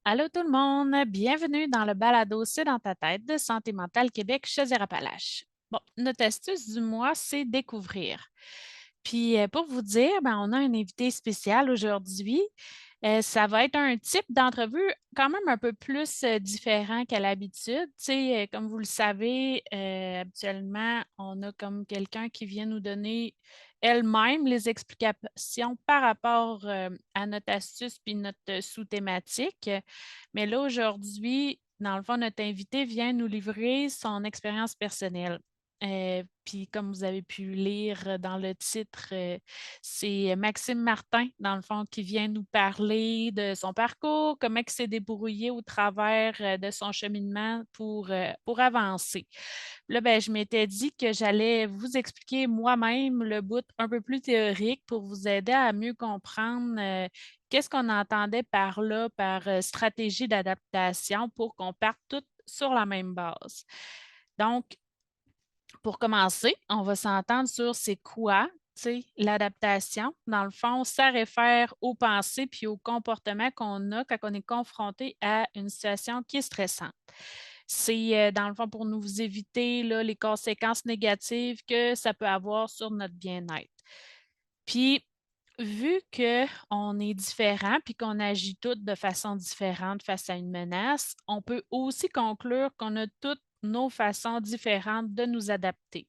Allô tout le monde, bienvenue dans le balado C'est dans ta tête de Santé mentale Québec Chaudière-Appalaches. Bon, notre astuce du mois, c'est découvrir. Puis pour vous dire, on a un invité spécial aujourd'hui. Ça va être un type d'entrevue quand même un peu plus différent qu'à l'habitude. Tu sais, comme vous le savez, habituellement, on a comme quelqu'un qui vient nous donner elle-même les explications par rapport à notre astuce puis notre sous-thématique. Mais là, aujourd'hui, dans le fond, notre invité vient nous livrer son expérience personnelle. Puis, comme vous avez pu lire dans le titre, c'est Maxime Martin, dans le fond, qui vient nous parler de son parcours, comment il s'est débrouillé au travers de son cheminement pour avancer. Là, je m'étais dit que j'allais vous expliquer moi-même le bout un peu plus théorique pour vous aider à mieux comprendre qu'est-ce qu'on entendait par là, par stratégie d'adaptation pour qu'on parte toutes sur la même base. Donc, pour commencer, on va s'entendre sur c'est quoi, tu sais, l'adaptation. Dans le fond, ça réfère aux pensées puis aux comportements qu'on a quand on est confronté à une situation qui est stressante. C'est, dans le fond, pour nous éviter là, les conséquences négatives que ça peut avoir sur notre bien-être. Puis, vu qu'on est différent puis qu'on agit toutes de façon différente face à une menace, on peut aussi conclure qu'on a toutes nos façons différentes de nous adapter.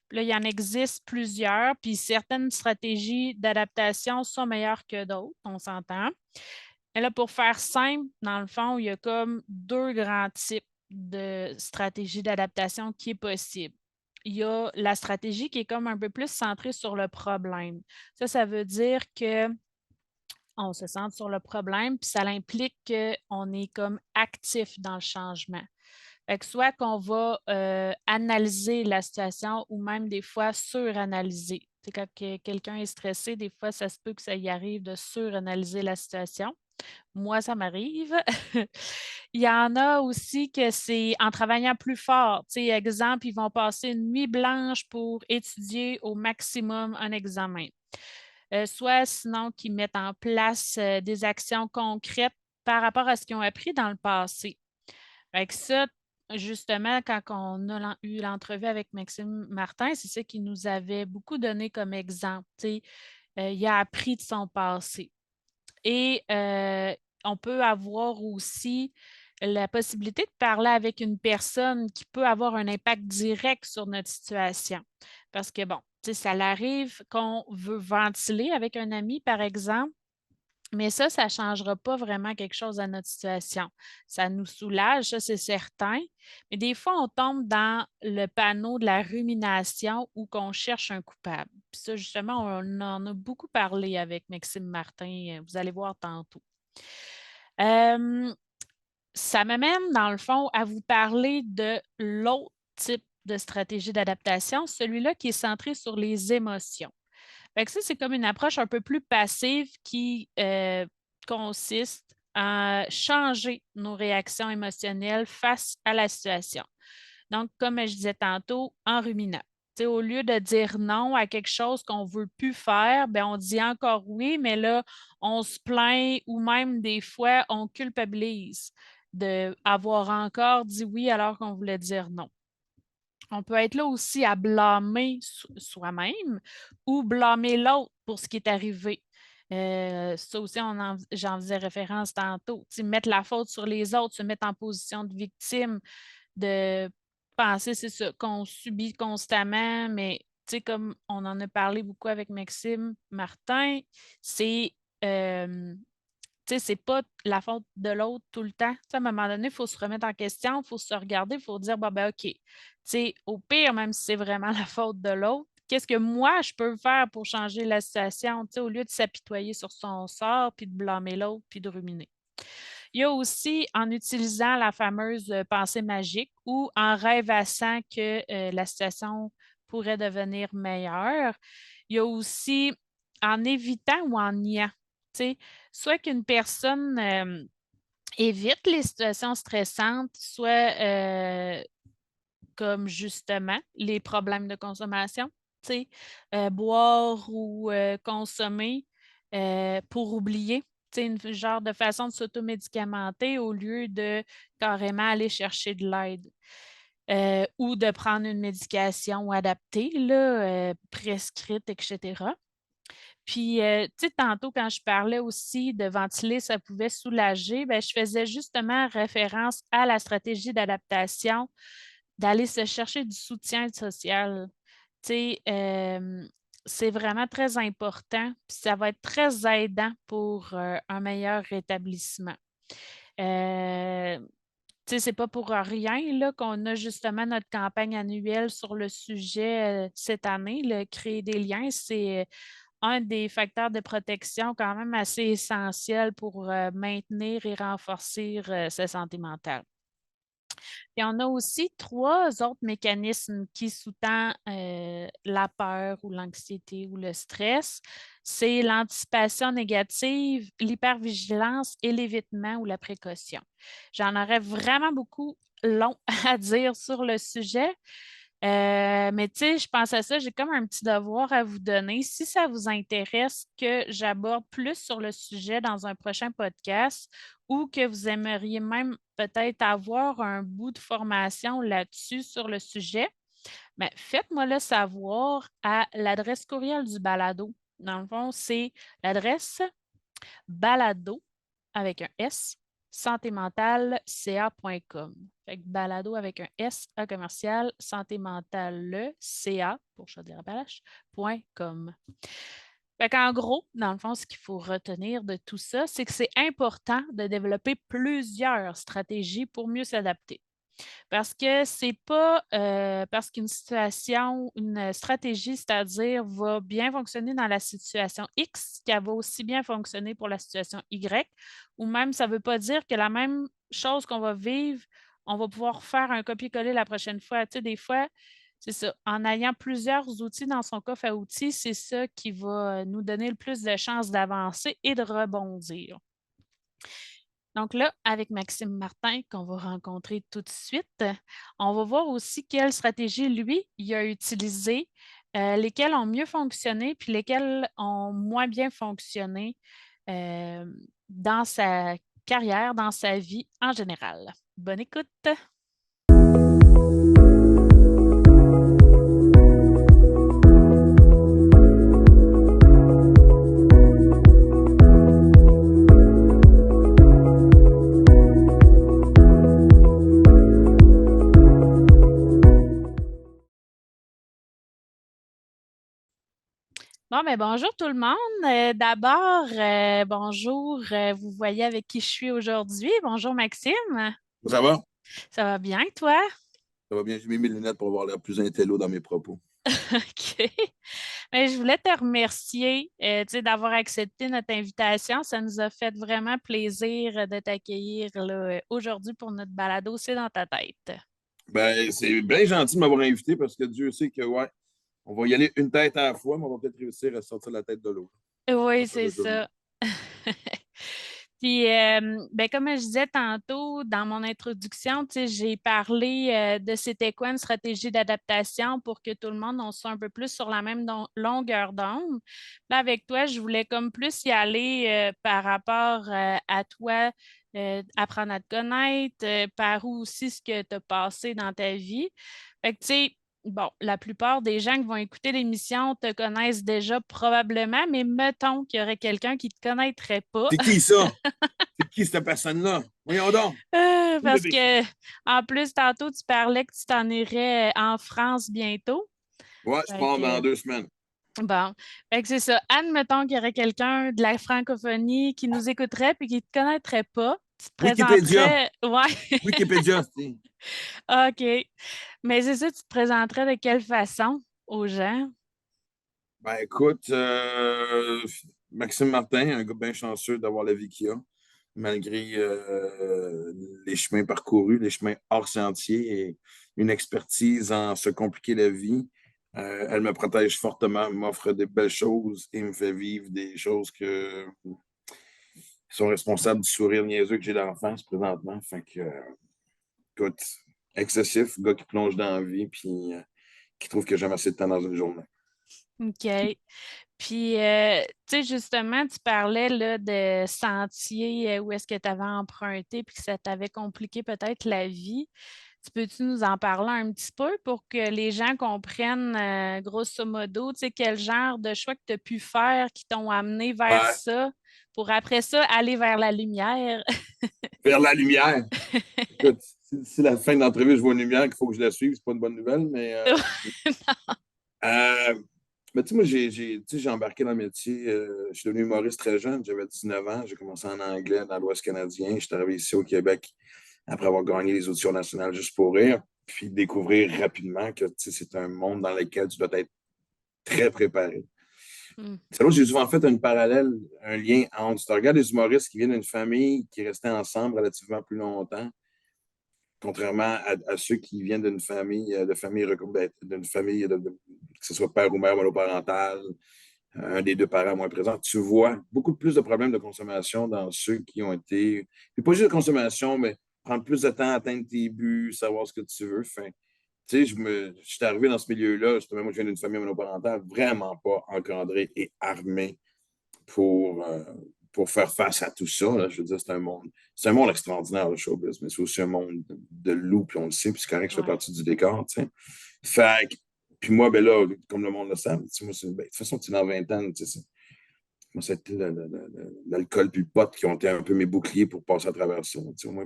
Puis là, il y en existe plusieurs, puis certaines stratégies d'adaptation sont meilleures que d'autres, on s'entend. Mais là, pour faire simple, dans le fond, il y a comme deux grands types de stratégies d'adaptation qui est possible. Il y a la stratégie qui est comme un peu plus centrée sur le problème. Ça veut dire que on se centre sur le problème, puis ça implique qu'on est comme actif dans le changement. Fait que soit qu'on va analyser la situation ou même des fois suranalyser. C'est quand quelqu'un est stressé, des fois, ça se peut que ça y arrive de suranalyser la situation. Moi, ça m'arrive. Il y en a aussi que c'est en travaillant plus fort. Tu sais, exemple, ils vont passer une nuit blanche pour étudier au maximum un examen. Soit sinon qu'ils mettent en place des actions concrètes par rapport à ce qu'ils ont appris dans le passé. Fait que ça, justement, quand on a eu l'entrevue avec Maxime Martin, c'est ça qu'il nous avait beaucoup donné comme exemple. Tu sais, il a appris de son passé. Et on peut avoir aussi la possibilité de parler avec une personne qui peut avoir un impact direct sur notre situation. Parce que, bon, tu sais, ça arrive qu'on veut ventiler avec un ami, par exemple, mais ça ne changera pas vraiment quelque chose à notre situation. Ça nous soulage, ça, c'est certain. Mais des fois, on tombe dans le panneau de la rumination où qu'on cherche un coupable. Puis ça, justement, on en a beaucoup parlé avec Maxime Martin. Vous allez voir tantôt. Euh, Ça m'amène, dans le fond, à vous parler de l'autre type de stratégie d'adaptation, celui-là qui est centré sur les émotions. Fait que ça, c'est comme une approche un peu plus passive qui consiste à changer nos réactions émotionnelles face à la situation. Donc, comme je disais tantôt, en ruminant. Tu sais, au lieu de dire non à quelque chose qu'on ne veut plus faire, ben, on dit encore oui, mais là, on se plaint ou même des fois, on culpabilise d'avoir encore dit oui alors qu'on voulait dire non. On peut être là aussi à blâmer soi-même ou blâmer l'autre pour ce qui est arrivé. Ça aussi, j'en faisais référence tantôt. Tu sais, mettre la faute sur les autres, se mettre en position de victime, de penser, c'est ça, qu'on subit constamment, mais tu sais, comme on en a parlé beaucoup avec Maxime Martin, c'est tu sais, c'est pas la faute de l'autre tout le temps. Tu sais, à un moment donné, il faut se remettre en question, il faut se regarder, il faut dire, bon, ben, OK, tu sais, au pire, même si c'est vraiment la faute de l'autre, qu'est-ce que moi, je peux faire pour changer la situation, tu sais, au lieu de s'apitoyer sur son sort, puis de blâmer l'autre, puis de ruminer. Il y a aussi en utilisant la fameuse pensée magique ou en rêvassant que la situation pourrait devenir meilleure. Il y a aussi en évitant ou en niant. Tu sais, soit qu'une personne évite les situations stressantes, soit comme justement les problèmes de consommation, tu sais, boire ou consommer pour oublier. une genre de façon de s'automédicamenter au lieu de carrément aller chercher de l'aide. Ou de prendre une médication adaptée, là, prescrite, etc. Puis, tu sais, tantôt, quand je parlais aussi de ventiler, ça pouvait soulager, ben, je faisais justement référence à la stratégie d'adaptation, d'aller se chercher du soutien social. Tu sais, c'est vraiment très important, puis ça va être très aidant pour un meilleur rétablissement. Euh, Tu sais, c'est pas pour rien là, qu'on a justement notre campagne annuelle sur le sujet cette année, le créer des liens. C'est un des facteurs de protection quand même assez essentiel pour maintenir et renforcer sa santé mentale. Et on a aussi trois autres mécanismes qui sous-tendent la peur ou l'anxiété ou le stress. C'est l'anticipation négative, l'hypervigilance et l'évitement ou la précaution. J'en aurais vraiment beaucoup long à dire sur le sujet. Mais tu sais, je pense à ça, j'ai comme un petit devoir à vous donner. Si ça vous intéresse que j'aborde plus sur le sujet dans un prochain podcast ou que vous aimeriez même peut-être avoir un bout de formation là-dessus sur le sujet, ben, faites-moi le savoir à l'adresse courriel du balado. Dans le fond, c'est l'adresse balado avec un S, santémentalca.com. Fait que balado avec un S à commercial, santémentale, CA pour Chaudière-Appalaches.com. Fait qu'en gros, dans le fond, ce qu'il faut retenir de tout ça, c'est que c'est important de développer plusieurs stratégies pour mieux s'adapter. Parce que c'est pas parce qu'une situation, une stratégie, c'est-à-dire, va bien fonctionner dans la situation X, qu'elle va aussi bien fonctionner pour la situation Y, ou même ça ne veut pas dire que la même chose qu'on va vivre, on va pouvoir faire un copier-coller la prochaine fois. Tu sais, des fois, c'est ça. En ayant plusieurs outils dans son coffre à outils, c'est ça qui va nous donner le plus de chances d'avancer et de rebondir. Donc là, avec Maxime Martin, qu'on va rencontrer tout de suite, on va voir aussi quelles stratégies, lui, il a utilisées, lesquelles ont mieux fonctionné, puis lesquelles ont moins bien fonctionné euh, dans sa carrière, dans sa vie en général. Bonne écoute! Bon, mais bonjour tout le monde. D'abord, bonjour, vous voyez avec qui je suis aujourd'hui. Bonjour Maxime. Ça va? Ça va bien, toi? Ça va bien. J'ai mis mes lunettes pour avoir l'air plus intello dans mes propos. OK. Mais je voulais te remercier tu sais, d'avoir accepté notre invitation. Ça nous a fait vraiment plaisir de t'accueillir là, aujourd'hui pour notre balado C'est dans ta tête. Ben, c'est bien gentil de m'avoir invité parce que Dieu sait que, ouais, on va y aller une tête à la fois, mais on va peut-être réussir à sortir la tête de l'autre. Oui, À faire c'est le tour. ça. Puis, ben, comme je disais tantôt dans mon introduction, tu sais, j'ai parlé de c'était quoi une stratégie d'adaptation pour que tout le monde on soit un peu plus sur la même longueur d'onde. Là, avec toi, je voulais comme plus y aller par rapport à toi, apprendre à te connaître, par où aussi ce que tu as passé dans ta vie. Fait que, tu sais, bon, la plupart des gens qui vont écouter l'émission te connaissent déjà probablement, mais mettons qu'il y aurait quelqu'un qui ne te connaîtrait pas. C'est qui ça? C'est qui cette personne-là? Voyons donc. Où le Parce vécu? que, en plus, tantôt, tu parlais que tu t'en irais en France bientôt. Ouais, je Fait pars dans que, 2 semaines. bon, fait que c'est ça. Admettons qu'il y aurait quelqu'un de la francophonie qui nous écouterait puis qui ne te connaîtrait pas. Tu te Wikipédia. présenterais. Ouais, Wikipédia, c'est. OK. Mais c'est ça, tu te présenterais de quelle façon aux gens? Ben, écoute, Maxime Martin, un gars bien chanceux d'avoir la vie qu'il a, malgré les chemins parcourus, les chemins hors sentier et une expertise en se compliquer la vie. Elle me protège fortement, m'offre des belles choses et me fait vivre des choses qui sont responsables du sourire niaiseux que j'ai d'enfance présentement. Fait que, écoute, excessif, gars qui plonge dans la vie puis qui trouve que j'ai jamais assez de temps dans une journée. OK. Puis, tu sais, justement, tu parlais là, de sentiers où est-ce que tu avais emprunté puis que ça t'avait compliqué peut-être la vie. Tu peux-tu nous en parler un petit peu pour que les gens comprennent, grosso modo, tu sais, quel genre de choix que tu as pu faire qui t'ont amené vers Ouais. ça, pour après ça aller vers la lumière? Vers la lumière. Écoute, si la fin de l'entrevue, je vois une lumière qu'il faut que je la suive, c'est pas une bonne nouvelle, mais euh, tu sais, moi, tu sais, j'ai embarqué dans le métier. Je suis devenu humoriste très jeune. J'avais 19 ans. J'ai commencé en anglais dans l'Ouest canadien. Je suis arrivé ici au Québec après avoir gagné les auditions nationales juste pour rire. Puis découvrir rapidement que tu sais, c'est un monde dans lequel tu dois être très préparé. Mm. C'est là où j'ai souvent fait un parallèle, un lien entre. Si tu regardes les humoristes qui viennent d'une famille qui restait ensemble relativement plus longtemps, contrairement à ceux qui viennent d'une famille, d'une famille, que ce soit père ou mère monoparentale, un des deux parents moins présent, tu vois beaucoup plus de problèmes de consommation dans ceux qui ont été. Puis pas juste de consommation, mais prendre plus de temps à atteindre tes buts, savoir ce que tu veux. Enfin, tu sais, je suis arrivé dans ce milieu-là, justement, moi, je viens d'une famille monoparentale vraiment pas encadrée et armée pour, euh, pour faire face à tout ça. Là. Je veux dire, c'est un monde extraordinaire, le showbiz, mais c'est aussi un monde de loups, puis on le sait, puis c'est correct que je fais Ouais. partie du décor, tu sais. Fait puis moi, ben là, comme le monde le sait, moi, de toute façon, tu es dans 20 ans, tu sais, moi, c'était l'alcool puis le pot qui ont été un peu mes boucliers pour passer à travers ça. Tu sais, moi,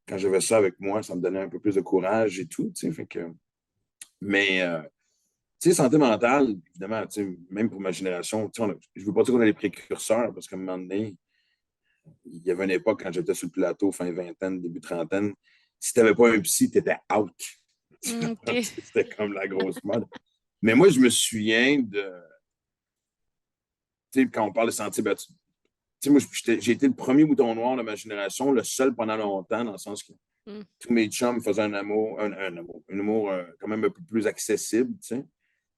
quand j'avais ça avec moi, ça me donnait un peu plus de courage et tout, tu sais, fait que... Mais, tu sais, santé mentale, évidemment, tu sais, même pour ma génération, tu sais, je ne veux pas dire qu'on a les précurseurs, parce qu'à un moment donné, il y avait une époque quand j'étais sur le plateau, fin vingtaine, début trentaine, si tu n'avais pas un psy, tu étais out. OK. C'était comme la grosse mode. Mais moi, je me souviens de, tu sais, quand on parle de santé, ben, tu sais, moi, j'ai été le premier mouton noir de ma génération, le seul pendant longtemps, dans le sens que Mm. tous mes chums faisaient un humour quand même un peu plus accessible, tu sais.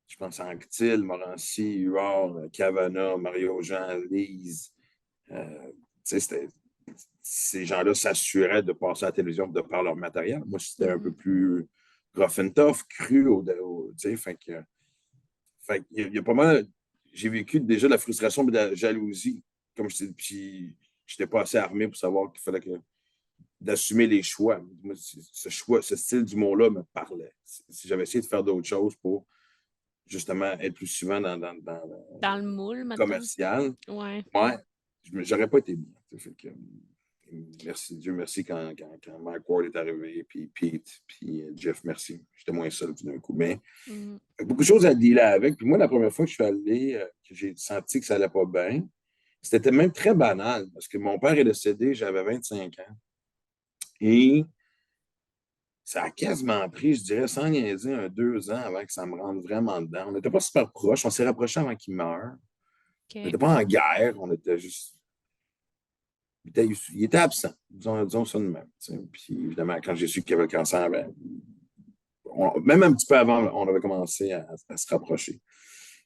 Je pense à Anctil, Morancy, Huard, Cavana, Mario-Jean, Lise. Tu sais, ces gens-là s'assuraient de passer à la télévision de par leur matériel. Moi, c'était un peu Mhm. plus rough and tough, cru, tu sais, il y a pas mal. J'ai vécu déjà de la frustration et de la jalousie, comme je t'ai puis j'étais pas assez armé pour savoir qu'il fallait d'assumer les choix. Moi, ce style d'humour-là me parlait. Si j'avais essayé de faire d'autres choses pour justement être plus souvent dans Dans le moule, le mettons. commercial, Ouais. ouais, j'aurais pas été bien. Fait que, merci, Dieu merci quand Mike Ward est arrivé, puis Pete, puis Jeff, merci. J'étais moins seul tout d'un coup. Mais Mm. beaucoup de choses à dealer avec. Puis moi, la première fois que je suis allé, que j'ai senti que ça allait pas bien, c'était même très banal, parce que mon père est décédé, j'avais 25 ans. Et ça a quasiment pris, je dirais, sans niaiser, 2 ans avant que ça me rentre vraiment dedans. On n'était pas super proches, on s'est rapprochés avant qu'il meure. On OK. n'était pas en guerre, on était juste. Il était absent, disons ça de même. Puis évidemment, quand j'ai su qu'il avait le cancer, ben, même un petit peu avant, on avait commencé à se rapprocher.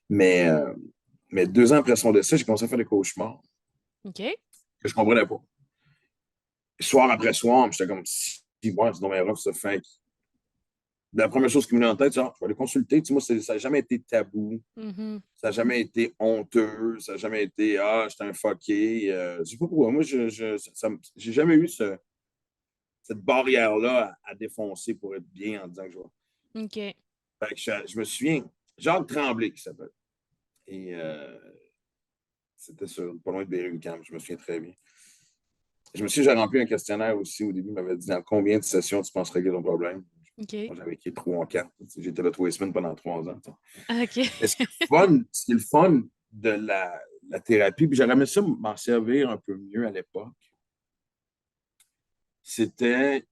Mais, euh, mais 2 ans après son décès, j'ai commencé à faire des cauchemars OK. que je ne comprenais pas. Soir après soir, j'étais comme, si, ouais, c'est dans mes refs, ça fait. La première chose qui me venait en tête, c'est, je vais aller consulter. Tu sais, moi, ça n'a jamais été tabou. Mhm. Ça n'a jamais été honteux. Ça n'a jamais été, j'étais un fucké. Je ne sais pas pourquoi. Moi, j'ai jamais eu cette barrière-là à défoncer pour être bien en disant que je vais. OK. Fait que je me souviens, Jacques Tremblay qui s'appelle. Et c'était pas loin de Berry-UQAM, je me souviens très bien. Je me souviens, j'ai rempli un questionnaire aussi au début, il m'avait dit dans combien de sessions tu penses régler ton problème. OK. Moi, j'avais écrit 3 ou 4. J'étais là 3 semaines pendant 3 ans. OK. Mais ce qui est le fun de la thérapie, puis j'aurais aimé ça m'en servir un peu mieux à l'époque, c'était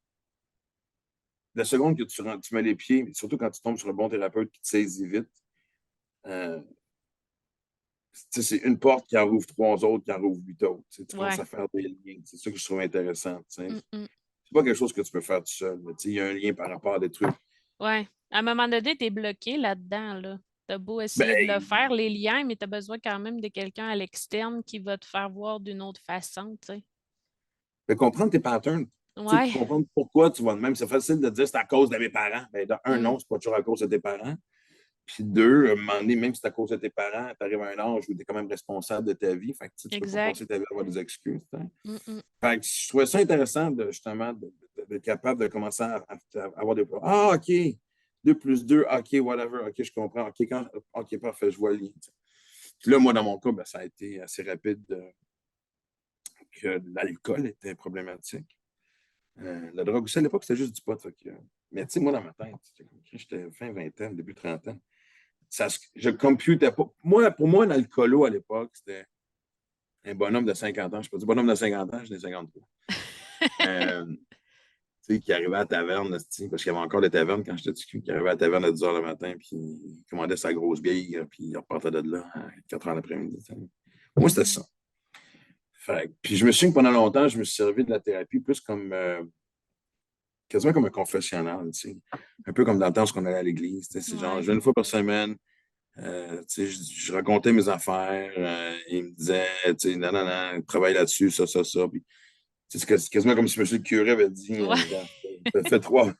la seconde que tu mets les pieds, surtout quand tu tombes sur un bon thérapeute qui te saisit vite, euh, c'est une porte qui en rouvre 3 autres, qui en rouvre 8 autres. Tu commences Ouais. à faire des liens. C'est ça que je trouve intéressant. Mm, mm. C'est pas quelque chose que tu peux faire tout seul. Il y a un lien par rapport à des trucs. Ouais. À un moment donné, tu es bloqué là-dedans, là. Tu as beau essayer de le Ben, faire, les liens, mais tu as besoin quand même de quelqu'un à l'externe qui va te faire voir d'une autre façon, tu sais. comprendre tes patterns. Ouais. Comprendre pourquoi tu vas de même. C'est facile de dire c'est à cause de mes parents. Ben, non, Mm. c'est pas toujours à cause de tes parents. Puis deux, à un moment donné, même si c'est à cause de tes parents, tu arrives à un âge où tu es quand même responsable de ta vie. Fait que tu ne peux pas Exact. passer ta vie à avoir des excuses. T'sais. Mm, mm. Fait que je trouvais ça intéressant justement d'être capable de commencer à avoir des. Ah, OK. 2 plus 2, OK, whatever. OK, je comprends. OK, parfait, je vois le lien. T'sais. Puis là, moi, dans mon cas, ben, ça a été assez rapide que l'alcool était problématique. La drogue aussi, à l'époque, c'était juste du pot. Mais tu sais, moi, dans ma tête, j'étais fin vingtaine, début trentaine. Je computais pas. Moi, pour moi, un alcoolo à l'époque, c'était un bonhomme de 50 ans. Je ne sais pas du bonhomme de 50 ans, j'en ai 53. Euh, tu sais, qui arrivait à la taverne, parce qu'il y avait encore des tavernes quand j'étais petit, qui arrivait à la taverne à 10 h le matin, puis il commandait sa grosse bière, puis il repartait de là à 4 h l'après-midi. Moi, c'était Mhm. ça. Puis je me souviens que pendant longtemps, je me suis servi de la thérapie plus comme quasiment comme un confessionnal, tu sais. Un peu comme dans le temps où on allait à l'église. C'est genre, je Ouais. vais une fois par semaine, je racontais mes affaires, il me disait, non, non, non, travaille là-dessus, ça. Puis, c'est quasiment comme si M. le curé avait dit, Ouais. regarde, fais trois.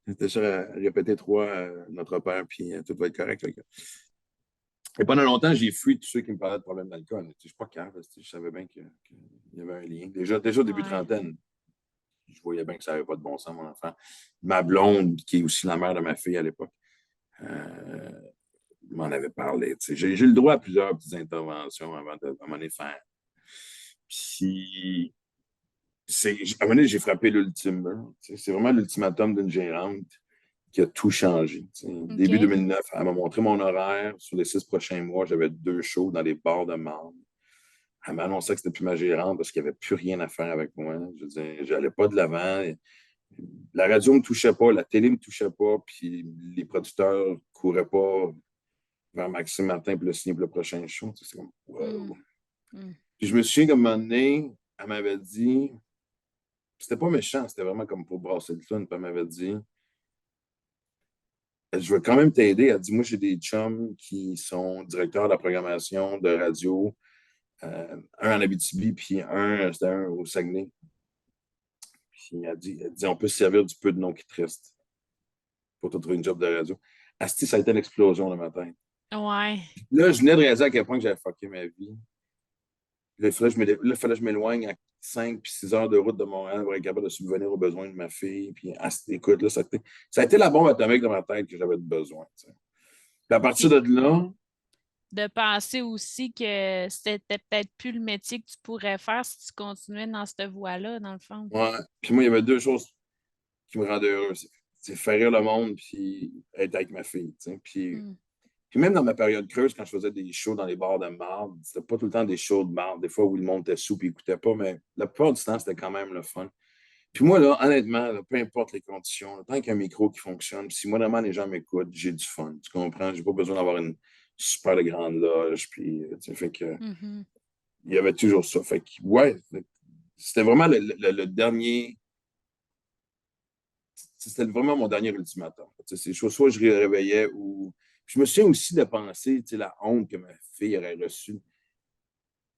J'étais sûr à répéter trois, notre Père, puis tout va être correct. Là. Et pendant longtemps, j'ai fui tous ceux qui me parlaient de problèmes d'alcool. Je ne suis pas calme, je savais bien qu'il y avait un lien. Déjà au début Ouais. trentaine, je voyais bien que ça n'avait pas de bon sens, mon enfant. Ma blonde, qui est aussi la mère de ma fille à l'époque, euh, m'en avait parlé. J'ai eu le droit à plusieurs petites interventions avant de m'en faire. Puis, à un moment donné, j'ai frappé l'ultime mur. C'est vraiment l'ultimatum d'une gérante qui a tout changé. Début OK. 2009, elle m'a montré mon horaire. Sur les 6 prochains mois, j'avais 2 shows dans les bars de Marne. Elle m'a annoncé que c'était plus ma gérante parce qu'il n'y avait plus rien à faire avec moi. Je veux dire, j'allais pas de l'avant. La radio ne me touchait pas, la télé ne me touchait pas, puis les producteurs ne couraient pas vers Maxime Martin pour le signer pour le prochain show. C'est comme, Mm, wow. mm. Puis je me souviens qu'à un moment donné, elle m'avait dit, c'était pas méchant, c'était vraiment comme pour brasser le fun, puis elle m'avait dit, je veux quand même t'aider. Elle dit, moi, j'ai des chums qui sont directeurs de la programmation de radio, un en Abitibi, puis c'était un au Saguenay. Puis elle dit, on peut se servir du peu de nom qui te reste pour te trouver une job de radio. Asti, ça a été l'explosion le matin. Ouais. Là, je venais de réaliser à quel point j'avais fucké ma vie. Là, il fallait que je m'éloigne à 5 puis 6 heures de route de Montréal pour être capable de subvenir aux besoins de ma fille. Puis, écoute, là, ça a été la bombe atomique dans ma tête que j'avais besoin. T'sais. Puis à partir Puis de là, de penser aussi que c'était peut-être plus le métier que tu pourrais faire si tu continuais dans cette voie-là, dans le fond. ouais. Puis moi, il y avait 2 choses qui me rendaient heureux. C'est faire rire le monde puis être avec ma fille. T'sais. Mm. Puis même dans ma période creuse, quand je faisais des shows dans les bars de marde, c'était pas tout le temps des shows de marde. Des fois où le monde était sous et n'écoutait pas, mais la plupart du temps, c'était quand même le fun. Puis moi, là, honnêtement, là, peu importe les conditions, là, tant qu'il y a un micro qui fonctionne, si moi, vraiment, les gens m'écoutent, j'ai du fun. Tu comprends? J'ai pas besoin d'avoir une super grande loge. Puis, fait que, Mhm. il y avait toujours ça. Fait que, ouais, c'était vraiment le dernier. C'était vraiment mon dernier ultimatum. C'est soit je réveillais ou. Puis je me souviens aussi de penser, la honte que ma fille aurait reçue.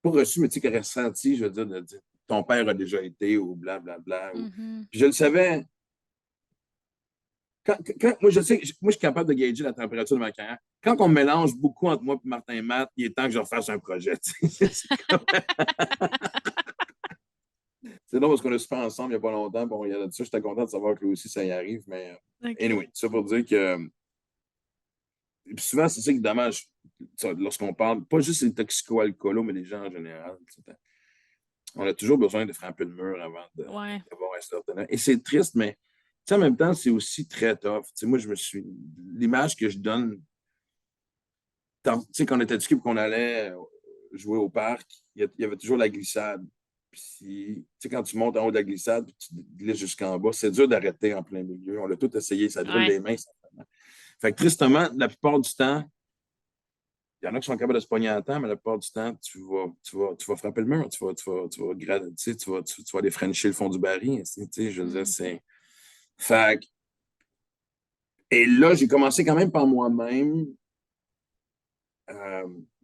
Pas reçue, mais qu'elle aurait senti, je veux dire, de dire ton père a déjà été ou blablabla. Mhm. Puis je le savais, moi, je sais, moi, je suis capable de gager la température de ma carrière. Quand on me mélange beaucoup entre moi et Martin et Matt, il est temps que je refasse un projet. C'est drôle parce qu'on a super ensemble il n'y a pas longtemps. Bon, il y a de ça, j'étais content de savoir que lui aussi, ça y arrive. Mais OK. anyway, ça pour dire que. Et puis souvent, c'est ça qui est dommage lorsqu'on parle, pas juste des toxico-alcoolos, mais des gens en général. On a toujours besoin de frapper le mur avant Ouais. d'avoir un certain. Et c'est triste, mais en même temps, c'est aussi très tough. Moi, je me suis. L'image que je donne tu sais, quand on était du qu'on allait jouer au parc, il y avait toujours la glissade. Puis, tu sais, quand tu montes en haut de la glissade, puis tu glisses jusqu'en bas, c'est dur d'arrêter en plein milieu. On l'a tout essayé, ça brûle Ouais. les mains. Fait que tristement, la plupart du temps, il y en a qui sont capables de se pogner à temps, mais la plupart du temps, tu vas frapper le mur, tu vas aller frencher le fond du baril. Tu sais, je veux dire, Mm. c'est. Fait que, et là, j'ai commencé quand même par moi-même.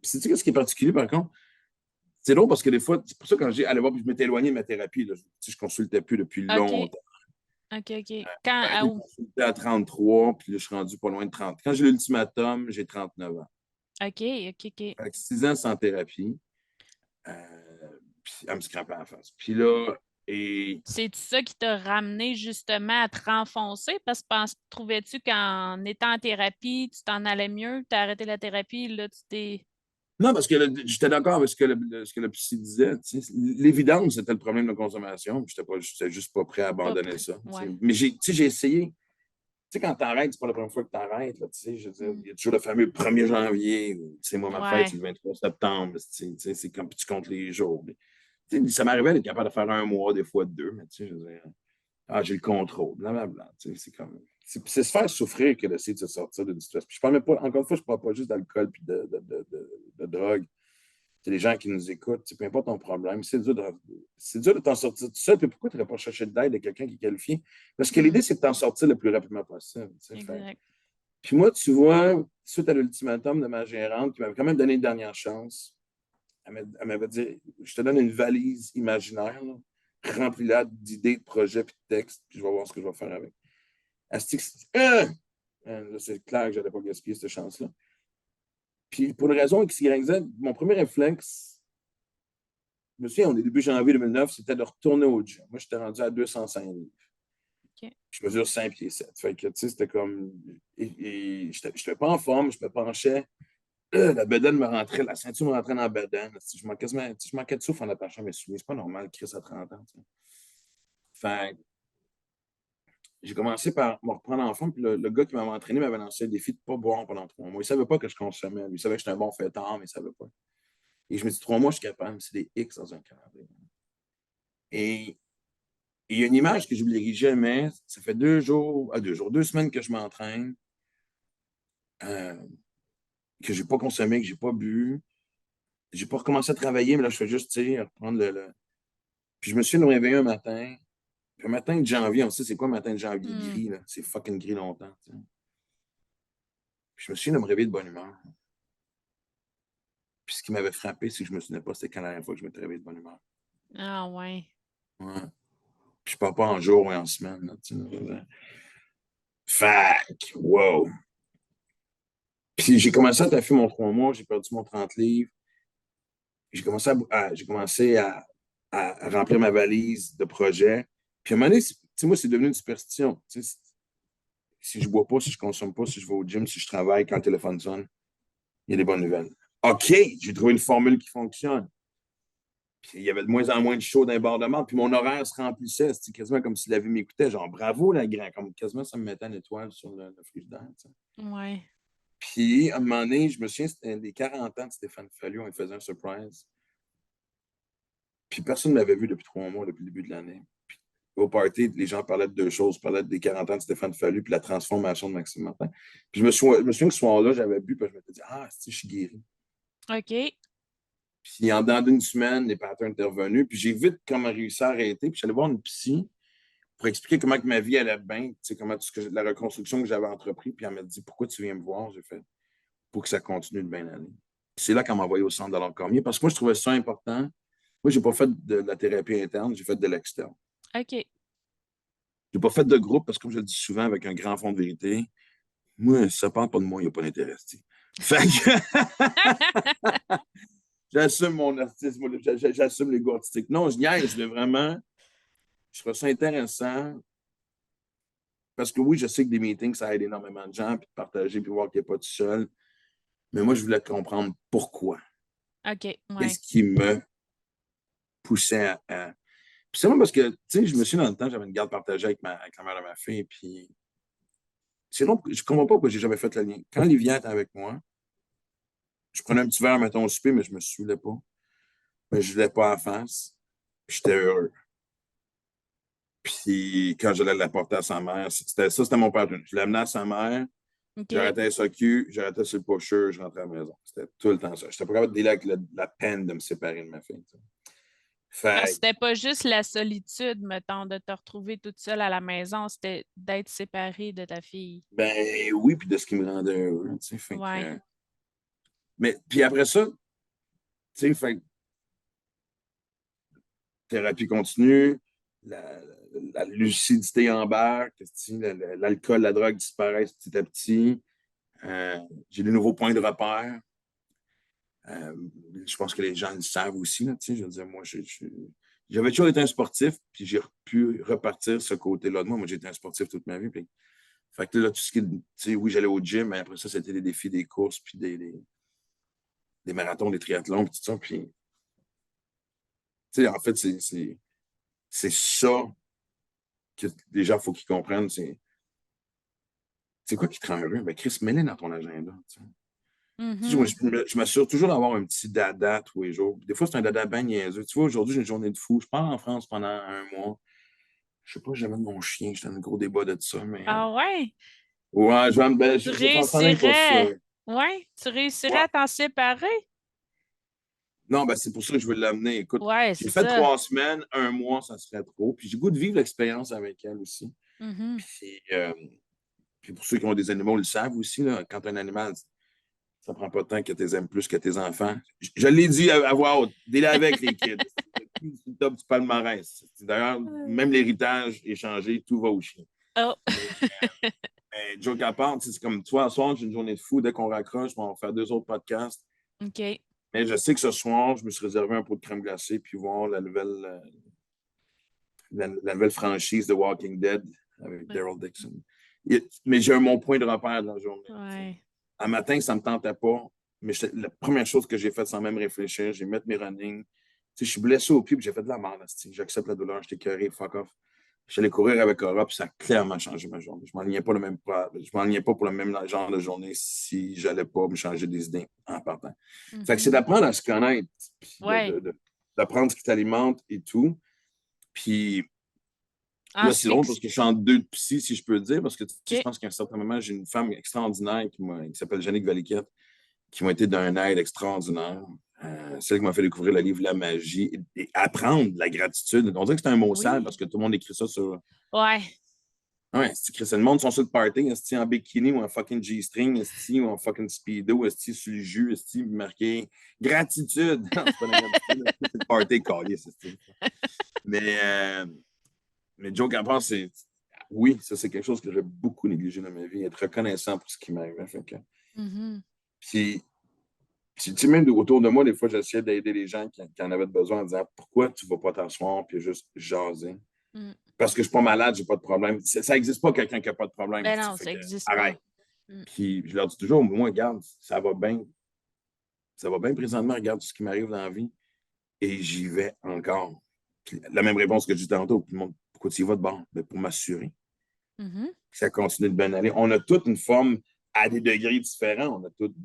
Sais-tu ce qui est particulier, par contre? C'est drôle parce que des fois, c'est pour ça que quand j'ai allé voir, puis je m'étais éloigné de ma thérapie, là, je consultais plus depuis OK. longtemps. OK, OK. J'ai arrêté de consulter à 33, puis là, je suis rendu pas loin de 30. Quand j'ai l'ultimatum, j'ai 39 ans. OK, OK, OK. Fait que 6 ans sans thérapie. Euh, puis elle me scrapait en face. Puis là, et C'est ça qui t'a ramené justement à te renfoncer? Parce que trouvais-tu qu'en étant en thérapie, tu t'en allais mieux, tu as arrêté la thérapie, là, tu t'es. non, parce que j'étais d'accord avec ce que le psy disait. Tu sais. L'évidence, c'était le problème de consommation. J'étais juste pas prêt à Pas abandonner prêt. ça. Tu Ouais. sais. Mais tu sais, j'ai essayé. Tu sais, quand t'arrêtes, c'est pas la première fois que t'arrêtes. Là, tu sais, je veux dire, Mm. il y a toujours le fameux 1er janvier. Tu sais, moi, ma fête, Ouais. c'est le 23 septembre. Tu sais, c'est comme tu comptes les jours. Mais, tu sais, ça m'arrivait d'être capable de faire un mois, des fois deux. Mais tu sais, je veux dire, j'ai le contrôle, blablabla. Tu sais, c'est comme. C'est se faire souffrir que d'essayer de se sortir d'une situation. Puis je parle même pas, encore une fois, je parle pas juste d'alcool puis de drogue. C'est les gens qui nous écoutent, peu importe ton problème, c'est dur de t'en sortir tout seul. Puis pourquoi tu n'aurais pas cherché d'aide de quelqu'un qui est qualifié? Parce que Mm. l'idée, c'est de t'en sortir le plus rapidement possible. Fait. Exact. Puis moi, tu vois, suite à l'ultimatum de ma gérante, qui m'avait quand même donné une dernière chance, elle m'avait dit, je te donne une valise imaginaire, remplie-la d'idées, de projets, puis de textes, puis je vais voir ce que je vais faire avec. Elle se dit, là, c'est clair que je n'allais pas gaspiller cette chance-là. Puis pour une raison X, Y, Z, mon premier réflexe, je me souviens, on est début janvier 2009, c'était de retourner au gym. Moi, j'étais rendu à 205 livres. OK. Je mesure 5 pieds 7. Fait que, tu sais, c'était comme. Je n'étais pas en forme, je me penchais. La bedaine me rentrait, la ceinture me rentrait dans la bedaine. Je manquais de souffle en attachant mes souliers. C'est pas normal, Chris à 30 ans. Tu sais. Fait que j'ai commencé par me reprendre en forme. Puis le gars qui m'avait entraîné m'avait lancé le défi de ne pas boire pendant 3 mois. Il ne savait pas que je consommais. Il savait que j'étais un bon fêtard, mais il ne savait pas. Et je me dis, 3 mois, je suis capable. C'est des X dans un calendrier. Et il y a une image que je n'oublierai jamais. Ça fait 2 semaines que je m'entraîne, que je n'ai pas consommé, que je n'ai pas bu. Je n'ai pas recommencé à travailler, mais là, je fais juste, tu sais, reprendre le. Puis je me suis réveillé un matin. Puis un matin de janvier, on sait c'est quoi un matin de janvier Mm. gris, là? C'est fucking gris longtemps. Tu sais. Puis je me suis de me réveiller de bonne humeur. Puis ce qui m'avait frappé, c'est que je me souvenais pas c'était quand la dernière fois que je m'étais réveillé de bonne humeur. Ah ouais. Ouais. Puis je parle pas en jour ou en semaine. Là, tu sais. Fac, wow. Puis j'ai commencé à taffer mon 3 mois, j'ai perdu mon 30 livres. J'ai commencé à remplir ma valise de projets. Puis à un moment donné, moi, c'est devenu une superstition. Si je bois pas, si je consomme pas, si je vais au gym, si je travaille, quand le téléphone sonne, il y a des bonnes nouvelles. OK, j'ai trouvé une formule qui fonctionne. Puis il y avait de moins en moins de shows débordement, puis mon horaire se remplissait. C'était quasiment comme si la vie m'écoutait. Genre, bravo, la grand. Comme quasiment, ça me mettait une étoile sur le frigidaire. Tu sais. Ouais. Puis, à un moment donné, je me souviens, c'était des 40 ans de Stéphane Fallu, on lui faisait un surprise. Puis personne ne m'avait vu depuis 3 mois, depuis le début de l'année. Puis, au party, les gens parlaient de deux choses. Ils parlaient des 40 ans de Stéphane Fallu, puis la transformation de Maxime Martin. Puis je me souviens que ce soir-là, j'avais bu, puis je m'étais dit, je suis guéri. OK. Puis en dedans d'une semaine, les patterns étaient revenus. Puis j'ai vite comment réussi à arrêter. Puis je suis allé voir une psy pour expliquer comment que ma vie allait bien, comment la reconstruction que j'avais entrepris. Puis elle m'a dit, pourquoi tu viens me voir? J'ai fait, pour que ça continue de bien aller. C'est là qu'elle m'a envoyé au centre de l'Orcormier parce que moi, je trouvais ça important. Moi, je n'ai pas fait de la thérapie interne, j'ai fait de l'externe. OK. Je n'ai pas fait de groupe parce que, comme je le dis souvent, avec un grand fond de vérité, moi, si ça ne parle pas de moi, il n'y a pas d'intérêt. Fait que j'assume mon artisme, j'assume l'ego artistique. Non, je niaise, mais vraiment, je trouve ça intéressant parce que oui, je sais que des meetings, ça aide énormément de gens, puis de partager, puis voir qu'il n'est pas tout seul. Mais moi, je voulais comprendre pourquoi. OK. Ouais. Qu'est-ce qui me poussait à. Puis c'est moi parce que, tu sais, je me suis dans le temps, j'avais une garde partagée avec la mère de ma fille, puis c'est long, je comprends pas pourquoi j'ai jamais fait le lien. Quand Livia était avec moi, je prenais un petit verre, mettons, au souper, mais je me saoulais pas. Mais je ne voulais pas à la face. J'étais heureux. Puis quand j'allais l'apporter à sa mère, c'était mon père. Je l'amenais à sa mère, OK. j'arrêtais SOQ, j'arrêtais sur le pusher, je rentrais à la maison. C'était tout le temps ça. J'étais pas capable de dealer avec la peine de me séparer de ma fille. Tu sais. Ah, Fait c'était pas juste la solitude, mettons, de te retrouver toute seule à la maison, c'était d'être séparée de ta fille. ben oui, puis de ce qui me rendait heureux. Tu sais, fait Ouais. que, mais puis après ça, tu sais, fait thérapie continue, la lucidité embarque, l'alcool, la drogue disparaissent petit à petit. J'ai des nouveaux points de repère. Je pense que les gens le savent aussi. Là, je veux dire, moi, j'avais toujours été un sportif, puis j'ai pu repartir ce côté-là de moi. Moi, j'ai été un sportif toute ma vie. Puis, fait que là, tout ce qui oui, j'allais au gym, mais après ça, c'était des défis, des courses, puis des marathons, des triathlons, puis tout ça. Puis, en fait, c'est ça que les gens, il faut qu'ils comprennent. C'est quoi qui te rend heureux? Ben, Chris, mets-le dans ton agenda. Moi, Mhm. je m'assure toujours d'avoir un petit dada tous les jours. Des fois, c'est un dada bien niaiseux. Tu vois, aujourd'hui, j'ai une journée de fou. Je pars en France pendant un mois. Je sais pas, j'amène mon chien. J'étais dans un gros débat de ça, mais. Ah ouais? Ouais, Tu je t'en même pas ça. réussirais, ouais, tu réussirais Ouais. à t'en séparer? Non, ben, c'est pour ça que je veux l'amener. Écoute, Ouais, j'ai c'est fait ça. 3 semaines, un mois, ça serait trop. Puis j'ai goût de vivre l'expérience avec elle aussi. Mhm. Puis pour ceux qui ont des animaux, ils le savent aussi, là, quand un animal, ça prend pas de temps que tu les aimes plus que tes enfants. Je l'ai dit à voix haute, dès avec les kids. C'est le top du palmarès. D'ailleurs, même l'héritage est changé, tout va au chien. Oh. Mais joke à part, c'est comme toi, ce soir, j'ai une journée de fou. Dès qu'on raccroche, on va faire 2 autres podcasts. OK. Mais je sais que ce soir, je me suis réservé un pot de crème glacée puis voir la nouvelle franchise de Walking Dead avec Daryl Dixon. Mais j'ai mon point de repère de la journée. Ouais. Un matin, ça ne me tentait pas, mais la première chose que j'ai faite sans même réfléchir, j'ai mis mes running. Je suis blessé au pied, puis j'ai fait de la merde. J'accepte la douleur, j'étais curé, fuck off. Je suis allé courir avec Aura, puis ça a clairement changé ma journée. Je ne m'enlignais pas pour le même genre de journée si je n'allais pas me changer des idées en partant. Fait que c'est Mhm. d'apprendre à se connaître, puis Ouais. d'apprendre ce qui t'alimente et tout. Puis En là, c'est drôle parce fixe. que je suis en deux de psy, si je peux dire, parce que je OK. pense qu'à un certain moment, j'ai une femme extraordinaire qui s'appelle Jannick Valiquette, qui m'a été d'un aide extraordinaire. Celle qui m'a fait découvrir le livre La magie et apprendre la gratitude. On dirait que c'est un mot sale parce Oui. que tout le monde écrit ça sur. Ouais. Ouais, le monde sont sur le party, en bikini ou en fucking G-string, ou en fucking speedo, sur le jus, marqué gratitude. Non, c'est pas la gratitude, c'est le party collé, Mais, euh, mais joke à part, oui, ça c'est quelque chose que j'ai beaucoup négligé dans ma vie, être reconnaissant pour ce qui m'arrive. Mhm. Puis, même autour de moi, des fois, j'essayais d'aider les gens qui en avaient besoin en disant pourquoi tu ne vas pas t'asseoir puis juste jaser. Mm. Parce que je ne suis pas malade, j'ai pas de problème. Ça n'existe pas quelqu'un qui n'a pas de problème. Ben non, Fait ça que, n'existe pas. arrête. Mm. Puis je leur dis toujours, moi, regarde, ça va bien présentement, regarde tout ce qui m'arrive dans la vie. Et j'y vais encore. Puis, la même réponse que j'ai dit tantôt, tout le monde, pourquoi tu y vas de bord? Ben, pour m'assurer Mhm. que ça continue de bien aller. On a toute une forme à des degrés différents. On a toutes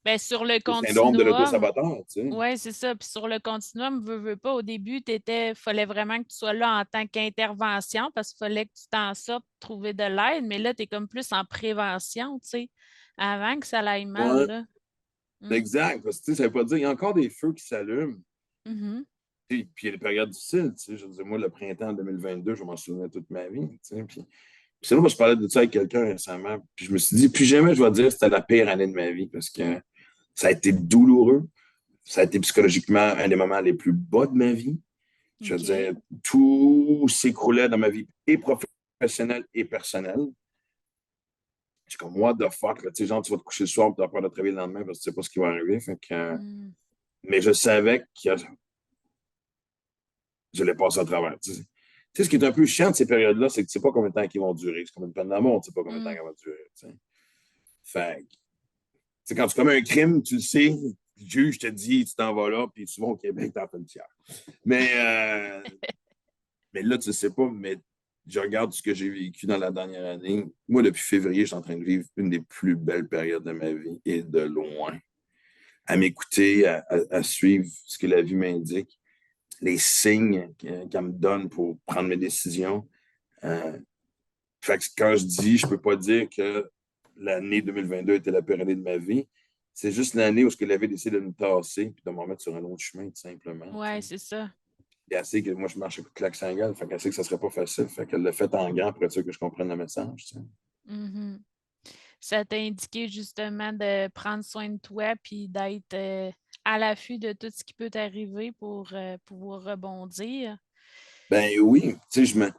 Ben, sur le des syndromes de continuum, l'autosaboteur, tu sais. oui, c'est ça. Puis sur le continuum, veux pas, au début, il fallait vraiment que tu sois là en tant qu'intervention parce qu'il fallait que tu t'en sortes, trouver de l'aide. Mais là, tu es comme plus en prévention, tu sais, avant que ça aille mal, Ouais, là. Mm. exact. Parce que, tu sais, ça veut pas dire, il y a encore des feux qui s'allument. Mhm. Puis il y a des périodes difficiles, tu sais. Je veux dire, moi, le printemps 2022, je m'en souviens toute ma vie, tu sais. Puis c'est là que je parlais de ça avec quelqu'un récemment. Puis je me suis dit, plus jamais je vais dire que c'était la pire année de ma vie parce que ça a été douloureux. Ça a été psychologiquement un des moments les plus bas de ma vie. Je veux OK. dire, tout s'écroulait dans ma vie et professionnelle et personnelle. Je suis comme, what the fuck, là, tu sais, genre, tu vas te coucher le soir et tu as peur de te réveiller le lendemain parce que tu sais pas ce qui va arriver. Mm. Mais je savais que je l'ai passé à travers. Tu sais, ce qui est un peu chiant de ces périodes-là, c'est que tu sais pas combien de temps ils vont durer. C'est comme une peine d'amour, tu sais pas combien de temps Mm. elle va durer. Tu sais. Fait que, quand tu commets un crime, tu le sais, le juge te dit, tu t'en vas là, puis souvent au Québec, t'en fais une tiers. Mais, euh, mais là, tu sais pas, mais je regarde ce que j'ai vécu dans la dernière année. Moi, depuis février, je suis en train de vivre une des plus belles périodes de ma vie, et de loin. À m'écouter, à suivre ce que la vie m'indique, les signes qu'elle me donne pour prendre mes décisions. Euh, Fait que quand je dis, je peux pas dire que l'année 2022 était la pire année de ma vie. C'est juste l'année où ce que la vie décide de me tasser et de me remettre sur un autre chemin, tout simplement. Ouais, c'est ça. Et elle sait que moi, je marche à coup de claque sans gueule. Fait qu'elle sait que ça serait pas facile. Fait qu'elle l'a fait en grand pour être sûr que je comprenne le message. Tu sais. Mhm. Ça t'a indiqué justement de prendre soin de toi puis d'être à l'affût de tout ce qui peut t'arriver pour pouvoir rebondir. Ben oui, tu sais,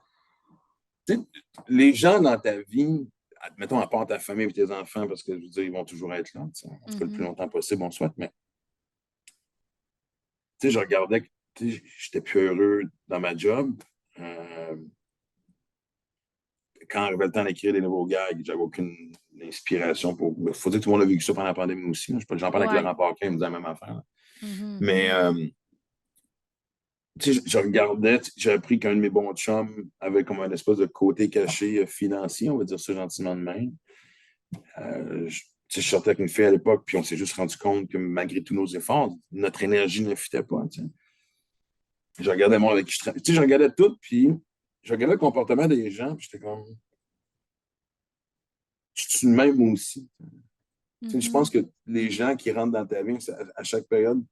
tu sais, les gens dans ta vie, admettons, à part ta famille et tes enfants, parce que je veux dire, ils vont toujours être là, tu sais, en tout cas le plus Mhm. longtemps possible, on souhaite, mais tu sais, je regardais, tu sais, j'étais plus heureux dans ma job. Euh, Quand arrivait le temps d'écrire des nouveaux gags, j'avais aucune inspiration pour. Il faut dire que tout le monde a vécu ça pendant la pandémie aussi. Là. J'en parlais avec Ouais. Laurent Paquin, il me disait la même affaire. Là. Mhm. Mais tu sais, je regardais, j'avais appris qu'un de mes bons chums avait comme un espèce de côté caché financier, on va dire ça gentiment de même. Tu sais, je sortais avec une fille à l'époque, puis on s'est juste rendu compte que malgré tous nos efforts, notre énergie ne fitait pas. Tu sais. Je regardais moi avec qui je travaillais. Tu sais, je regardais tout, puis je regardais le comportement des gens, puis j'étais comme, je suis le même moi aussi. Tu sais, je Mhm. pense que les gens qui rentrent dans ta vie à chaque période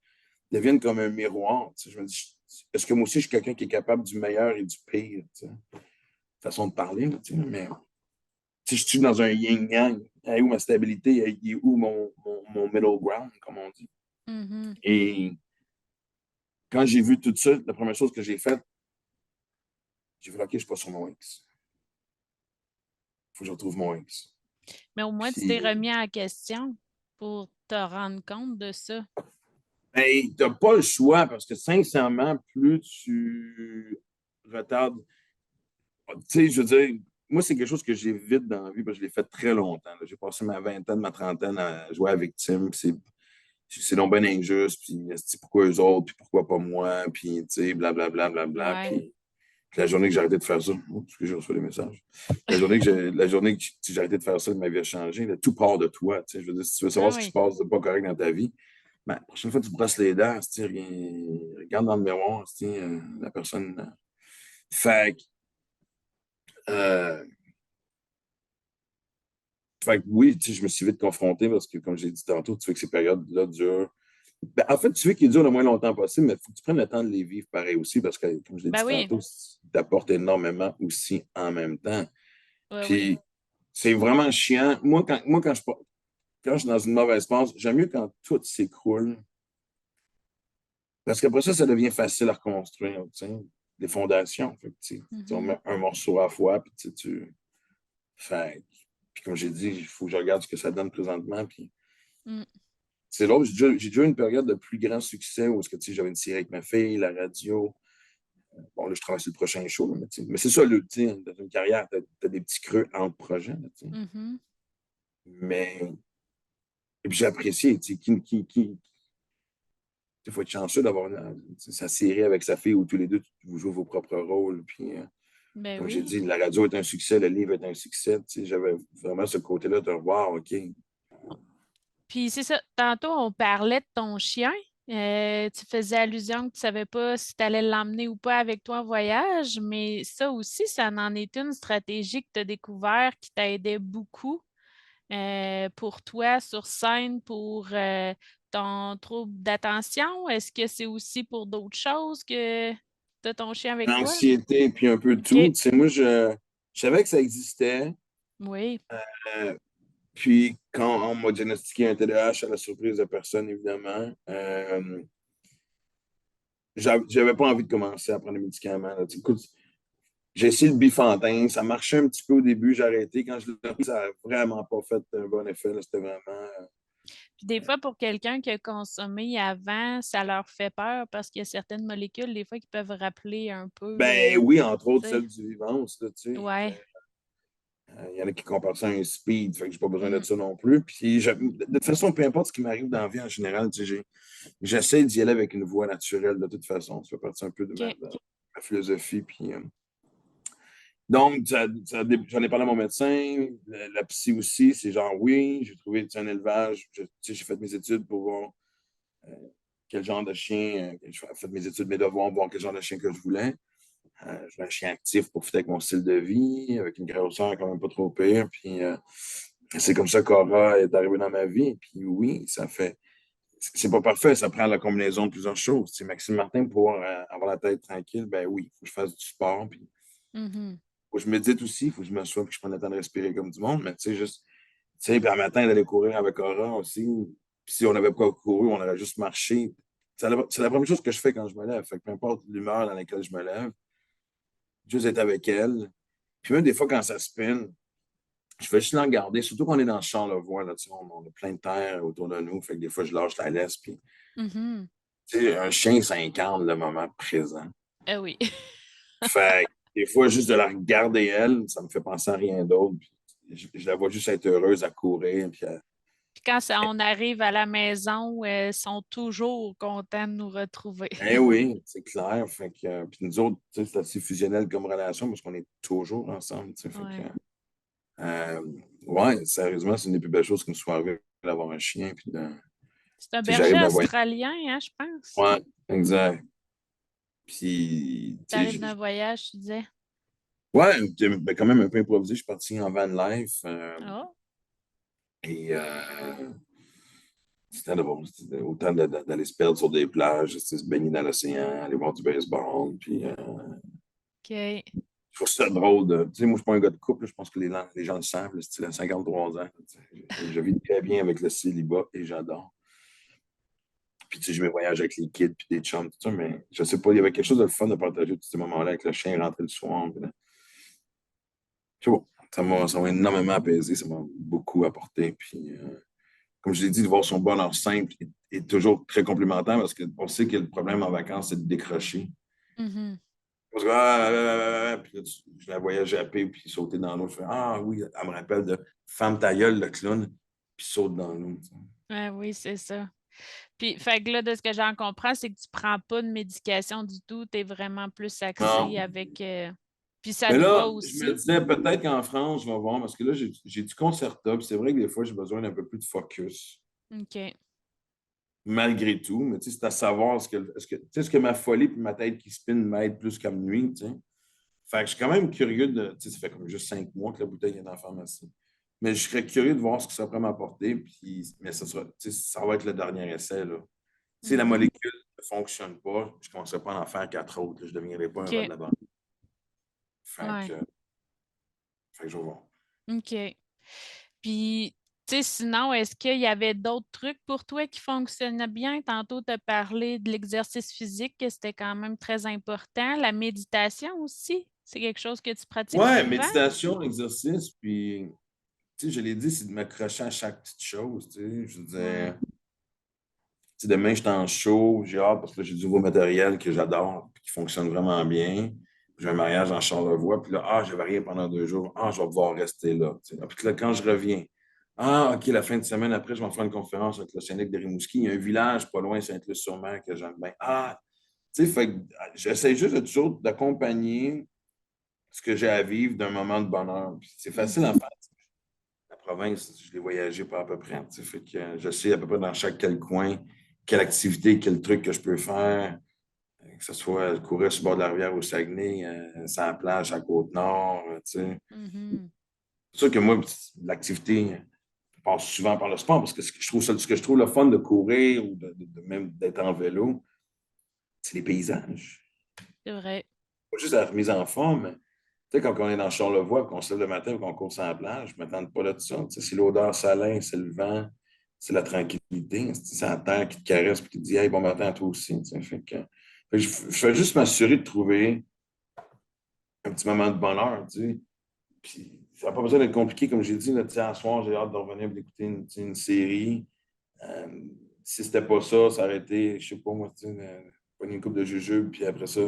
deviennent comme un miroir. Tu sais. Je me dis, est-ce que moi aussi je suis quelqu'un qui est capable du meilleur et du pire? Tu sais. Façon de parler, là, tu sais, mais si je suis dans un yin-yang, elle est où ma stabilité, elle est où mon middle ground, comme on dit. Mhm. Et quand j'ai vu tout ça, la première chose que j'ai faite, j'ai vu, OK, je ne suis pas sur mon X. Il faut que je retrouve mon X. Mais au moins, tu t'es Puis, remis en question pour te rendre compte de ça. ben, tu n'as pas le choix parce que sincèrement, plus tu retardes, tu sais, je veux dire, moi, c'est quelque chose que j'évite dans la vie parce que je l'ai fait très longtemps. Là. J'ai passé ma vingtaine, ma trentaine à jouer à victime. C'est donc bien injuste, puis pourquoi eux autres, puis pourquoi pas moi, puis tu sais, blablabla, bla, Ouais. puis la journée que j'ai arrêté de faire ça, parce que j'ai reçu des messages, la journée que j'ai arrêté de faire ça, ma vie a changé, là, tout part de toi, tu sais, je veux dire, si tu veux savoir Ah ce qui se oui. passe de pas correct dans ta vie, ben, la prochaine fois que tu te brosses les dents, tu sais, regarde dans le miroir, tu sais, la personne, fait que, euh, fait que oui, tu sais, je me suis vite confronté parce que, comme j'ai dit tantôt, tu veux que ces périodes-là durent. Ben, en fait, tu veux qu'ils durent le moins longtemps possible, mais il faut que tu prennes le temps de les vivre pareil aussi parce que, comme je l'ai Ben dit oui. tantôt, ça t'apporte énormément aussi en même temps. Oui, oui. Puis, c'est vraiment chiant. Moi quand je suis dans une mauvaise passe, j'aime mieux quand tout s'écroule parce qu'après ça, ça devient facile à reconstruire, tu sais, des fondations. Fait que, tu Mhm. remets un morceau à la fois, puis tu fais. Puis, comme j'ai dit, il faut que je regarde ce que ça donne présentement. Puis, Mm. c'est l'autre. J'ai déjà eu une période de plus grand succès où j'avais une série avec ma fille, la radio. Bon, là, je travaille sur le prochain show, mais c'est ça, dans une carrière, tu as, des petits creux entre projets. Là, Mhm. mais et puis j'ai apprécié. Il faut être chanceux d'avoir sa série avec sa fille où tous les deux, vous jouez vos propres rôles. Puis, Ben comme j'ai oui. dit, la radio est un succès, le livre est un succès. J'avais vraiment ce côté-là de voir, OK. Puis c'est ça, tantôt on parlait de ton chien. Tu faisais allusion que tu ne savais pas si tu allais l'emmener ou pas avec toi en voyage, mais ça aussi, ça en est une stratégie que tu as découvert qui t'a aidé beaucoup pour toi sur scène, pour ton trouble d'attention. Est-ce que c'est aussi pour d'autres choses que tu as ton chien avec toi? L'anxiété, puis un peu de OK. tout. Moi, je savais que ça existait. Oui. Euh, Puis, quand on m'a diagnostiqué un TDAH, à la surprise de personne, évidemment, j'avais pas envie de commencer à prendre des médicaments. Là. Écoute, j'ai essayé le Bifantin, ça marchait un petit peu au début, j'ai arrêté. Quand je l'ai pris, ça n'a vraiment pas fait un bon effet. C'était vraiment. Puis des fois, pour quelqu'un qui a consommé avant, ça leur fait peur parce qu'il y a certaines molécules, des fois, qui peuvent rappeler un peu, Ben oui, entre autres, tu sais. celle du vivance, là, tu sais. Ouais. Il y en a qui comparent ça à un speed, fait que j'ai pas besoin de Mm. ça non plus. Puis, de toute façon, peu importe ce qui m'arrive dans la vie en général, tu sais, j'essaie d'y aller avec une voix naturelle de toute façon. Ça fait partie un peu de OK. ma philosophie. Puis, donc, j'en ai parlé à mon médecin, la psy aussi, c'est genre oui, j'ai trouvé un élevage, j'ai fait mes études pour voir euh, quel genre de chien, j'ai fait mes études, mes devoirs, voir quel genre de chien que je voulais. Je voulais un chien actif pour fitter avec mon style de vie, avec une grosseur quand même pas trop pire. Puis c'est comme ça qu'Aura est arrivée dans ma vie. Puis oui, ça fait. C'est pas parfait, ça prend la combinaison de plusieurs choses. C'est Maxime Martin, pour pouvoir avoir la tête tranquille, ben oui, il faut que je fasse du sport, puis Mhm. faut que je médite aussi, il faut que je m'assoie et que je prenne le temps de respirer comme du monde. Mais tu sais, juste, tu sais, puis un matin, d'aller courir avec Aura aussi. Puis si on n'avait pas couru, on aurait juste marché. C'est la première chose que je fais quand je me lève. Fait que peu importe l'humeur dans laquelle je me lève, juste être avec elle. Puis même des fois, quand ça spin, je fais juste l'en garder, surtout qu'on est dans Charlevoix, là, tu sais, on a plein de terre autour de nous, fait que des fois, je lâche la laisse, puis, Mhm. tu sais, un chien, ça incarne le moment présent. Ah oui. Fait que des fois, juste de la regarder, elle, ça me fait penser à rien d'autre, puis je la vois juste être heureuse à courir, puis Puis quand on arrive à la maison, ils sont toujours contents de nous retrouver. eh oui, c'est clair, fait que, puis nous autres, tu sais, c'est assez fusionnel comme relation, parce qu'on est toujours ensemble, tu sais, fait que, Ouais. euh, ouais, sérieusement, c'est une des plus belles choses qui me soit arrivée d'avoir un chien, puis de, C'est un tu sais, berger j'arrive à la voir. australien, hein, je pense. Ouais, exact. Puis, tu T'arrives sais, d'un voyage, tu disais. ouais, ben, quand même un peu improvisé. Je suis parti en van life Oh, et c'était drôle. C'était autant d'aller se perdre sur des plages, se baigner dans l'océan, aller voir du baseball. Puis, OK. je trouve ça drôle. Tu sais, moi, je suis pas un gars de couple. Je pense que les gens le savent. Le style à 53 ans. Tu sais, je vis très bien avec le célibat et j'adore. Puis, tu sais, je me voyage avec les kids puis des chums, tout ça. Mais je sais pas, il y avait quelque chose de fun de partager tous ces moments-là avec le chien rentré le soir. Puis là, c'est bon. Ça m'a énormément apaisé, ça m'a beaucoup apporté. Puis, comme je l'ai dit, de voir son bonheur simple est toujours très complémentaire parce qu'on sait que le problème en vacances, c'est de décrocher. Mhm. Parce que, puis là, je la voyais japper puis sauter dans l'eau. Je fais, ah oui, elle me rappelle de Femme ta gueule, le clown, puis saute dans l'eau. Ouais, oui, c'est ça. Puis, fait que là, de ce que j'en comprends, c'est que tu prends pas de médication du tout. Tu es vraiment plus axé Non. avec. Puis ça Mais te va là, je me aussi. disais peut-être qu'en France, je vais voir, parce que là, j'ai du Concerta, puis c'est vrai que des fois, j'ai besoin d'un peu plus de focus. OK. Malgré tout, mais tu sais, c'est à savoir est-ce que ma folie et ma tête qui spin m'aident plus qu'à me nuire, tu sais. Fait que je suis quand même curieux de. Tu sais, ça fait comme juste 5 mois que la bouteille est dans la pharmacie. Mais je serais curieux de voir ce que ça pourrait m'apporter. Puis, mais tu sais, ça va être le dernier essai. Là. Si la Mhm. molécule ne fonctionne pas, je ne commencerai pas à en faire 4 autres. Là. Je ne deviendrai pas un rat de OK. la banque. Fait Ouais. que, fait que je vais voir. OK. Puis, tu sais, sinon, est-ce qu'il y avait d'autres trucs pour toi qui fonctionnaient bien? Tantôt, tu as parlé de l'exercice physique, que c'était quand même très important. La méditation aussi, c'est quelque chose que tu pratiques Ouais, souvent? méditation, exercice, puis, tu sais, je l'ai dit, c'est de m'accrocher à chaque petite chose. Tu sais, je veux Ouais. dire, tu sais, demain, je suis en show, j'ai hâte parce que j'ai du nouveau matériel que j'adore, puis qui fonctionne vraiment bien. J'ai un mariage en Charlevoix, puis là, je vais rien pendant 2 jours. Je vais pouvoir rester là. Tu sais. Puis là, quand je reviens, OK, la fin de semaine après, je vais faire une conférence avec le syndic de Rimouski. Il y a un village pas loin, Saint-Luc-sur-Mer, que j'aime bien. Tu sais, fait que j'essaie juste de toujours d'accompagner ce que j'ai à vivre d'un moment de bonheur. Puis c'est facile à Mhm. faire. La province, je l'ai voyagé pas à peu près. Tu sais, fait que je sais à peu près dans chaque quel coin, quelle activité, quel truc que je peux faire, que ce soit courir sur le bord de la rivière au Saguenay, sur la plage à Côte-Nord. Tu sais. Mhm. C'est sûr que moi, l'activité passe souvent par le sport parce que ce que je trouve le fun de courir ou même d'être en vélo, c'est les paysages. C'est vrai. Pas juste la remise en forme, mais tu sais, quand on est dans Charlevoix, qu'on se lève le matin et qu'on court sur la plage, je ne m'attends pas là de ça. Tu sais, c'est l'odeur salin, c'est le vent, c'est la tranquillité, c'est la terre qui te caresse et qui te dit hey, bon matin à toi aussi. Tu sais. Fait que je fais juste m'assurer de trouver un petit moment de bonheur. Tu sais. Puis, ça n'a pas besoin d'être compliqué, comme j'ai dit. Là, tu sais, à soir, j'ai hâte de revenir et d'écouter tu sais, une série. Euh, si c'était pas ça, ça aurait été, je sais pas moi, tu sais, pogner une coupe de jujube, puis après ça,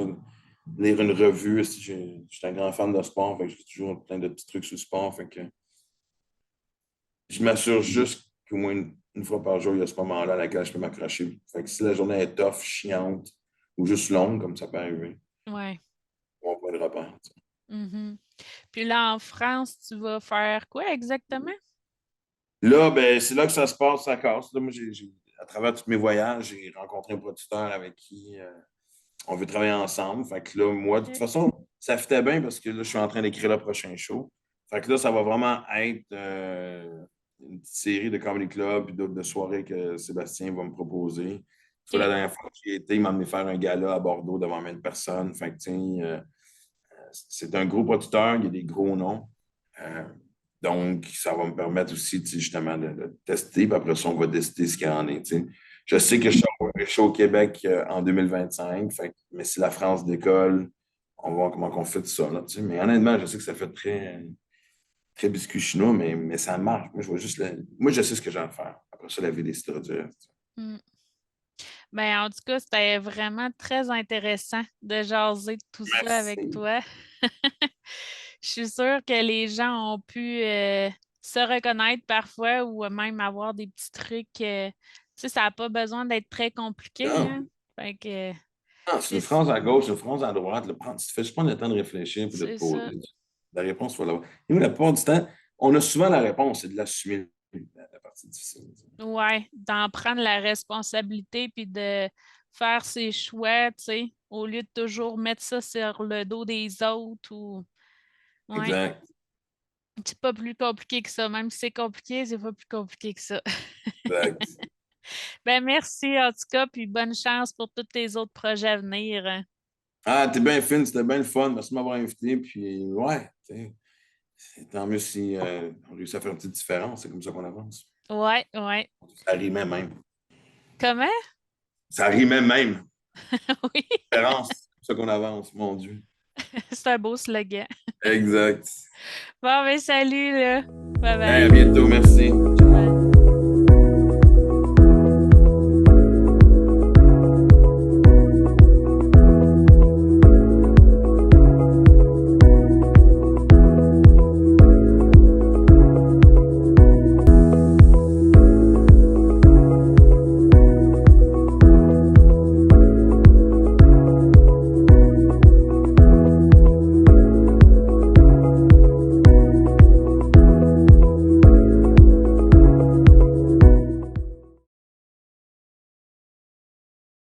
lire une revue. Si je suis un grand fan de sport, fait que j'ai toujours plein de petits trucs sur le sport. Fait que je m'assure juste qu'au moins une fois par jour, il y a ce moment-là à laquelle je peux m'accrocher. Fait que si la journée est tough, chiante, ou juste longue, comme ça peut arriver, Ouais. on point de repère. Tu sais. Mhm. Puis là, en France, tu vas faire quoi exactement? Là, ben, c'est là que ça se passe, ça casse. Là, moi, à travers tous mes voyages, j'ai rencontré un producteur avec qui on veut travailler ensemble. Fait que là, moi, de toute OK. façon, ça fitait bien parce que là, je suis en train d'écrire le prochain show. Fait que là, ça va vraiment être une petite série de comedy club et d'autres de soirées que Sébastien va me proposer. Soit la OK. dernière fois que j'y étais, il m'a emmené faire un gala à Bordeaux devant 1000 personnes. Fait que, tu sais, c'est un gros producteur, il y a des gros noms. Euh, donc, ça va me permettre aussi, tu sais, justement, de tester. Puis après ça, on va décider ce qu'il y en est. Tu sais. Je sais que Mhm. je suis au Québec en 2025, mais si la France décolle, on va voir comment on fait tout ça, là, tu sais. Mais honnêtement, je sais que ça fait très biscuit chinois, mais ça marche. Moi, je vois juste moi, je sais ce que j'ai à faire. Après ça, la vie décidera du reste. Mm. Ben, en tout cas, c'était vraiment très intéressant de jaser de tout ça avec Merci. toi. Je suis sûre que les gens ont pu se reconnaître parfois ou même avoir des petits trucs. Tu sais, ça n'a pas besoin d'être très compliqué, hein. Non, Fait que non, c'est une c'est phrase à gauche, une phrase à droite. Tu te fais juste prendre le temps de réfléchir et de te c'est ça. poser. La réponse, il faut l'avoir. Et nous, la plupart du temps, on a souvent la réponse, c'est de l'assumer, la partie difficile. Ouais, d'en prendre la responsabilité puis de faire ses choix, tu sais, au lieu de toujours mettre ça sur le dos des autres ou. Ouais, Exact. c'est pas plus compliqué que ça. Même si c'est compliqué, c'est pas plus compliqué que ça. Exact. Ben merci en tout cas, puis bonne chance pour tous tes autres projets à venir. Ah, t'es bien fine, c'était bien le fun. Merci de m'avoir invité. Puis, ouais, tu sais, tant mieux si on réussit à faire une petite différence. C'est comme ça qu'on avance. Ouais, ouais. Ça rimait même. Comment? Ça rimait même. Oui, Différence. C'est comme ça qu'on avance, mon Dieu. c'est un beau slogan. Exact. Bon, ben salut là. Bye Hey, à bye. bientôt, merci.